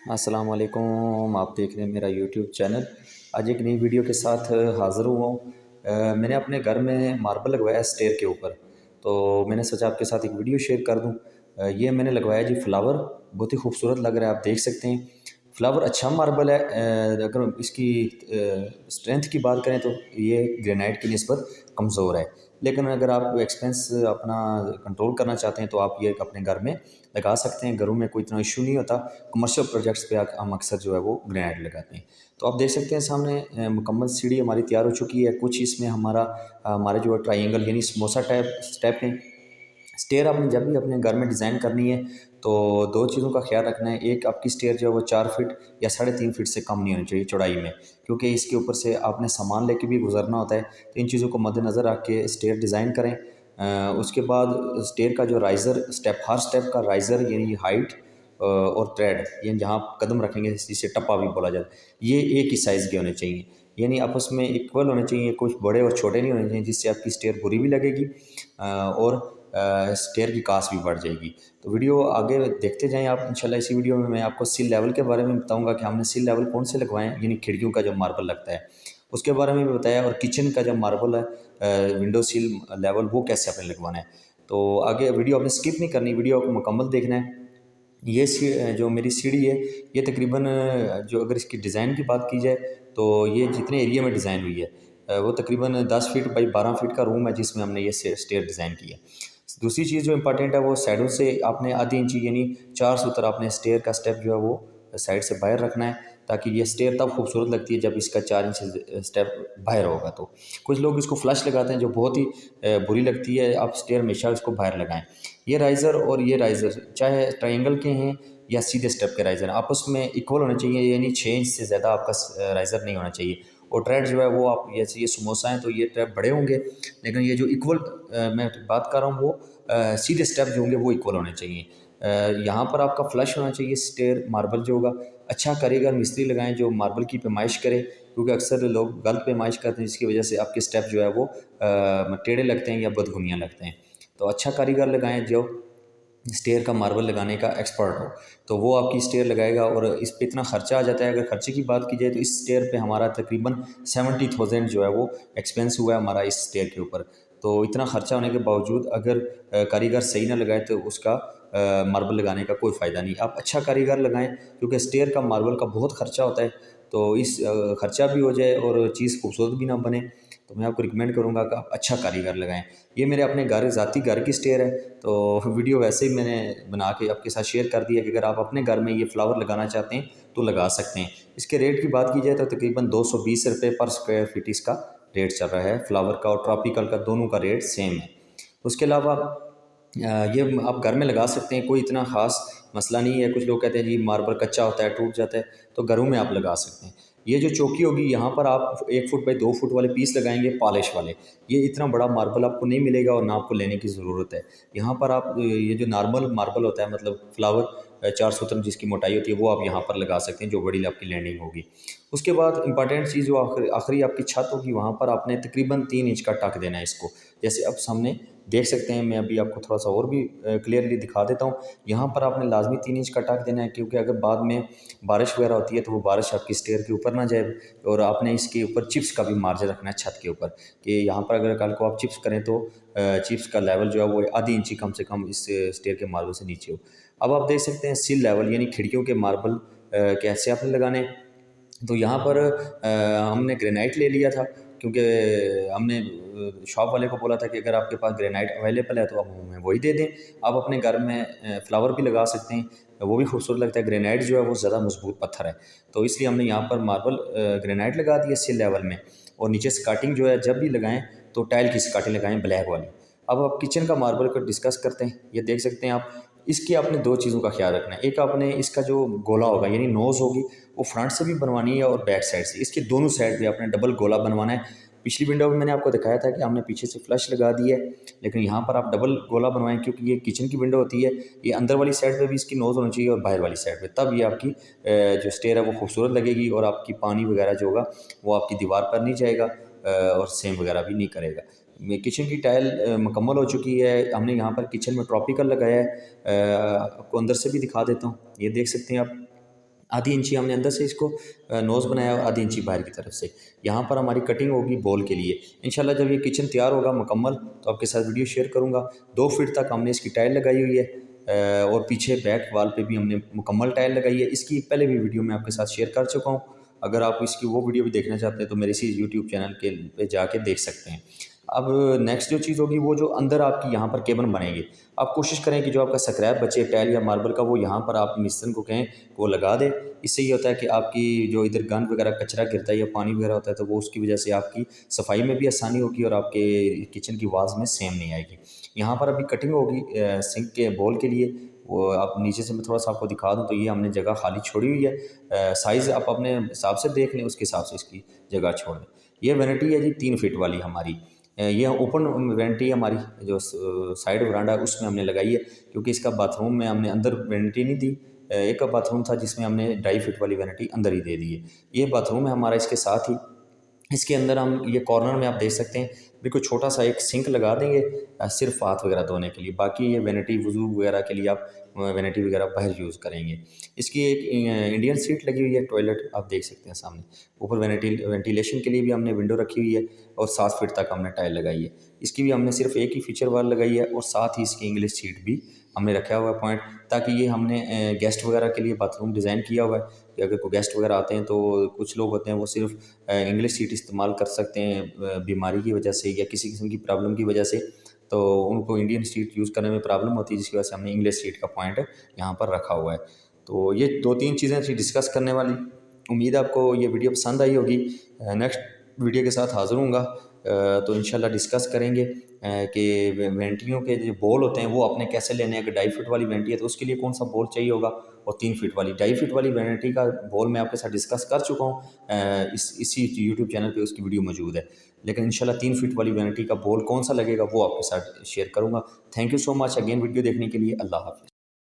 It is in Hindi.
अस्सलाम वालेकुम। आप देख रहे हैं मेरा यूट्यूब चैनल। आज एक नई वीडियो के साथ हाज़िर हुआ हूँ। मैंने अपने घर में मार्बल लगवाया है स्टेयर के ऊपर, तो मैंने सोचा आपके साथ एक वीडियो शेयर कर दूँ। ये मैंने लगवाया जी फ्लावर, बहुत ही खूबसूरत लग रहा है, आप देख सकते हैं। फ्लावर अच्छा मार्बल है। अगर इसकी स्ट्रेंथ की बात करें तो ये ग्रेनाइट की निस्बत कमज़ोर है, लेकिन अगर आप एक्सपेंस अपना कंट्रोल करना चाहते हैं तो आप ये अपने घर में लगा सकते हैं। घरों में कोई इतना इशू नहीं होता। कमर्शियल प्रोजेक्ट्स पे हम अक्सर जो है वो ग्रेनाइट लगाते हैं। तो आप देख सकते हैं सामने मुकम्मल सीढ़ी हमारी तैयार हो चुकी है। कुछ इसमें हमारे जो ट्रायंगल यानी समोसा टाइप स्टेप हैं। स्टेयर आपने जब भी अपने घर में डिज़ाइन करनी है तो दो चीज़ों का ख्याल रखना है। एक, आपकी स्टेयर जो है वो 4 फीट या 3.5 फीट से कम नहीं होनी चाहिए चौड़ाई में, क्योंकि इसके ऊपर से आपने सामान लेके भी गुजरना होता है। तो इन चीज़ों को मद्देनज़र रख के स्टेयर डिज़ाइन करें। उसके बाद स्टेयर का जो राइज़र स्टेप, हर स्टेप का राइज़र यानी हाइट और थ्रेड, यानी जहाँ आप कदम रखेंगे जिसे टप्पा भी बोला जाता है, ये एक ही साइज़ के होने चाहिए, यानी आपस में इक्वल होने चाहिए। कुछ बड़े और छोटे नहीं होने चाहिए जिससे आपकी स्टेयर बुरी भी लगेगी और स्टेयर की कास्ट भी बढ़ जाएगी। तो वीडियो आगे देखते जाएँ आप। इंशाल्लाह इसी वीडियो में मैं आपको सिल लेवल के बारे में बताऊँगा कि हमने सिल लेवल कौन से लगवाएँ हैं, यानी खिड़कियों का जो मार्बल लगता है उसके बारे में भी बताया, और किचन का जो मार्बल है विंडो सिल लेवल, वो कैसे आपने लगवाना है। तो आगे वीडियो आपने स्किप नहीं करनी, वीडियो को मुकम्मल देखना है। ये जो मेरी सीढ़ी है, ये तकरीबन जो अगर इसकी डिज़ाइन की बात की जाए तो ये जितने एरिया में डिज़ाइन हुई है वो तकरीबन 10 फीट बाई 12 फीट का रूम है जिसमें हमने ये स्टेयर डिज़ाइन की है। दूसरी चीज़ जो इम्पोर्टेंट है वो साइडों से आपने आधी इंची यानी 4 सूत्र आपने स्टेयर का स्टेप जो है वो साइड से बाहर रखना है, ताकि ये स्टेयर तब खूबसूरत लगती है जब इसका 4 इंच स्टेप बाहर होगा। तो कुछ लोग इसको फ्लश लगाते हैं जो बहुत ही बुरी लगती है। आप स्टेयर हमेशा इसको बाहर लगाएं। ये राइज़र और ये राइज़र चाहे ट्रायंगल के हैं या सीधे स्टेप के राइज़र, आपस में इक्वल होने चाहिए, यानी 6 इंच से ज़्यादा आपका राइज़र नहीं होना चाहिए। और ट्रैड जो है वो आप, जैसे ये समोसा है तो ये ट्रैप बड़े होंगे, लेकिन ये जो इक्वल मैं बात कर रहा हूँ वो सीधे स्टेप जो होंगे वो इक्वल होने चाहिए। यहाँ पर आपका फ्लश होना चाहिए स्टेयर मार्बल जो होगा। अच्छा कारीगर मिस्त्री लगाएं जो मार्बल की पैमाइश करे, क्योंकि अक्सर लोग गलत पैमाइश करते हैं जिसकी वजह से आपके स्टेप जो है वो टेढ़े लगते हैं या बदगुनिया लगते हैं। तो अच्छा कारीगर लगाएं जो स्टेयर का मार्बल लगाने का एक्सपर्ट हो, तो वो आपकी स्टेयर लगाएगा। और इस पे इतना खर्चा आ जाता है। अगर खर्चे की बात की जाए तो इस स्टेयर पे हमारा तकरीबन 70,000 जो है वो एक्सपेंस हुआ है हमारा इस स्टेयर के ऊपर। तो इतना खर्चा होने के बावजूद अगर कारीगर सही ना लगाए तो उसका मार्बल लगाने का कोई फ़ायदा नहीं। आप अच्छा कारीगर लगाएं, क्योंकि स्टेयर का मार्बल का बहुत खर्चा होता है। तो इस खर्चा भी हो जाए और चीज़ खूबसूरत भी ना बने, तो मैं आपको रिकमेंड करूँगा कि आप अच्छा कारीगर लगाएं। ये मेरे अपने ज़ाती घर की स्टेयर है, तो वीडियो वैसे ही मैंने बना के आपके साथ शेयर कर दिया कि अगर आप अपने घर में ये फ्लावर लगाना चाहते हैं तो लगा सकते हैं। इसके रेट की बात की जाए तो तकरीबन 220 रुपये पर स्क्वायर फीट इसका रेट चल रहा है। फ्लावर का और ट्रॉपिकल का दोनों का रेट सेम है। उसके अलावा ये आप घर में लगा सकते हैं, कोई इतना ख़ास मसला नहीं है। कुछ लोग कहते हैं जी मार्बल कच्चा होता है, टूट जाता है, तो घरों में आप लगा सकते हैं। ये जो चौकी होगी यहाँ पर आप 1 फुट बाई 2 फुट वाले पीस लगाएंगे पॉलिश वाले। ये इतना बड़ा मार्बल आपको नहीं मिलेगा और ना आपको लेने की ज़रूरत है। यहाँ पर आप ये जो नॉर्मल मार्बल होता है, मतलब फ्लावर 4 सूत्र जिसकी मोटाई होती है, वो आप यहाँ पर लगा सकते हैं जो बड़ी आपकी लैंडिंग होगी। उसके बाद इंपॉर्टेंट चीज़ जो आखिरी आपकी छत होगी, वहाँ पर आपने तकरीबन 3 इंच का टक देना है इसको। जैसे आप सामने देख सकते हैं, मैं अभी आपको थोड़ा सा और भी क्लियरली दिखा देता हूँ। यहाँ पर आपने लाजमी 3 इंच का टक देना है, क्योंकि अगर बाद में बारिश वगैरह होती है तो वो बारिश आपकी स्टेयर के ऊपर ना जाए। और आपने इसके ऊपर चिप्स का भी मार्जिन रखना है छत के ऊपर, कि यहाँ पर अगर कल को आप चिप्स करें तो चिप्स का लेवल जो है वो आधी इंची कम से कम इस स्टेयर के मार्बल से नीचे हो। अब आप देख सकते हैं सिल लेवल यानी खिड़कियों के मार्बल कैसे आपने लगाने। तो यहाँ पर हमने ग्रेनाइट ले लिया था, क्योंकि हमने शॉप वाले को बोला था कि अगर आपके पास ग्रेनाइट अवेलेबल है तो आप हमें वही दे दें। आप अपने घर में फ्लावर भी लगा सकते हैं, वो भी खूबसूरत लगता है। ग्रेनाइट जो है वो ज़्यादा मजबूत पत्थर है, तो इसलिए हमने यहाँ पर मार्बल ग्रेनाइट लगा दिया सिल लेवल में। और नीचे स्कार्टिंग जो है जब भी लगाएं तो टाइल की स्कार्टिंग लगाएं, ब्लैक वाली। अब आप किचन का मार्बल को डिस्कस करते हैं। ये देख सकते हैं आप, इसकी आपने दो चीज़ों का ख्याल रखना है। एक, आपने इसका जो गोला होगा यानी नोज़ होगी वो फ्रंट से भी बनवानी है और बैक साइड से, इसके दोनों साइड पे आपने डबल गोला बनवाना है। पिछली विंडो में मैंने आपको दिखाया था कि हमने पीछे से फ्लश लगा दी है, लेकिन यहाँ पर आप डबल गोला बनवाएं, क्योंकि ये किचन की विंडो होती है। ये अंदर वाली साइड पे भी इसकी नोज़ होनी चाहिए और बाहर वाली साइड पे, तब ये आपकी जो स्टेयर है वो खूबसूरत लगेगी और आपकी पानी वगैरह जो होगा वो आपकी दीवार पर नहीं जाएगा और सेम वगैरह भी नहीं करेगा। किचन की टाइल मुकम्मल हो चुकी है। हमने यहाँ पर किचन में ट्रॉपिकल लगाया है। आपको अंदर से भी दिखा देता हूँ, ये देख सकते हैं आप। आधी इंची हमने अंदर से इसको नोज़ बनाया और आधी इंची बाहर की तरफ से। यहाँ पर हमारी कटिंग होगी बॉल के लिए। इंशाल्लाह जब ये किचन तैयार होगा मुकम्मल तो आपके साथ वीडियो शेयर करूँगा। 2 फीट तक हमने इसकी टाइल लगाई हुई है और पीछे बैक वाल पे भी हमने मुकम्मल टाइल लगाई है। इसकी पहले भी वीडियो मैं आपके साथ शेयर कर चुका हूँ। अगर आप इसकी वो वीडियो भी देखना चाहते हैं तो मेरे इसी यूट्यूब चैनल के पे जाके देख सकते हैं। अब नेक्स्ट जो चीज़ होगी वो जो अंदर आपकी यहाँ पर केबिन बनेगी। आप कोशिश करें कि जो आपका स्क्रैप बचे टाइल या मार्बल का वो यहाँ पर आप मिस्त्री को कहें कि वो लगा दे। इससे ये होता है कि आपकी जो इधर गंद वगैरह कचरा गिरता है या पानी वगैरह होता है तो वो उसकी वजह से आपकी सफाई में भी आसानी होगी और आपके किचन की वाल्स में सेम नहीं आएगी। यहाँ पर अभी कटिंग होगी सिंक के बोल के लिए। वो आप नीचे से मैं थोड़ा सा आपको दिखा दूँ तो ये हमने जगह खाली छोड़ी हुई है। साइज़ आप अपने हिसाब से देख लें, उसके हिसाब से इसकी जगह छोड़ दें। ये वैनिटी है जी 3 फीट वाली हमारी। ये ओपन वैनिटी हमारी जो साइड वरांडा है उसमें हमने लगाई है, क्योंकि इसका बाथरूम में हमने अंदर वैनिटी नहीं दी। एक बाथरूम था जिसमें हमने 2.5 फीट वाली वैनिटी अंदर ही दे दी है। ये बाथरूम है हमारा, इसके साथ ही इसके अंदर हम ये कॉर्नर में आप देख सकते हैं बिल्कुल छोटा सा एक सिंक लगा देंगे सिर्फ हाथ वगैरह धोने के लिए। बाकी ये वैनिटी वज़ू वगैरह के लिए आप वैनिटी वगैरह बाहर यूज़ करेंगे। इसकी एक इंडियन सीट लगी हुई है, टॉयलेट आप देख सकते हैं सामने। ऊपर वेंटिलेशन के लिए भी हमने विंडो रखी हुई है और 7 फीट तक हमने टाइल लगाई है। इसकी भी हमने सिर्फ एक ही फीचर वाल लगाई है और साथ ही इसकी इंग्लिश सीट भी हमने रखा हुआ है पॉइंट, ताकि ये हमने गेस्ट वगैरह के लिए बाथरूम डिज़ाइन किया हुआ है कि अगर कोई गेस्ट वगैरह आते हैं तो कुछ लोग होते हैं वो सिर्फ इंग्लिश सीट इस्तेमाल कर सकते हैं बीमारी की वजह से या किसी किस्म की प्रॉब्लम की वजह से, तो उनको इंडियन सीट यूज़ करने में प्रॉब्लम होती है, जिसकी वजह से हमने इंग्लिश सीट का पॉइंट यहाँ पर रखा हुआ है। तो ये 2-3 चीज़ें थी डिस्कस करने वाली। उम्मीद है आपको ये वीडियो पसंद आई होगी। नेक्स्ट वीडियो के साथ हाज़िर हूँगा। तो इंशाल्लाह डिस्कस करेंगे कि वेंटियों के जो बॉल होते हैं वो अपने कैसे लेने हैं। अगर 2.5 फीट वाली वेंटी है तो उसके लिए कौन सा बॉल चाहिए होगा, और 3 फीट वाली 2.5 फीट वाली वेंटी का बॉल मैं आपके साथ डिस्कस कर चुका हूँ। इसी यूट्यूब चैनल पे उसकी वीडियो मौजूद है। लेकिन इंशाल्लाह 3 फीट वाली वेंटी का बॉल कौन सा लगेगा वो आपके साथ शेयर करूँगा। Thank you so much again video देखने के लिए। अल्लाह हाफ़िज़।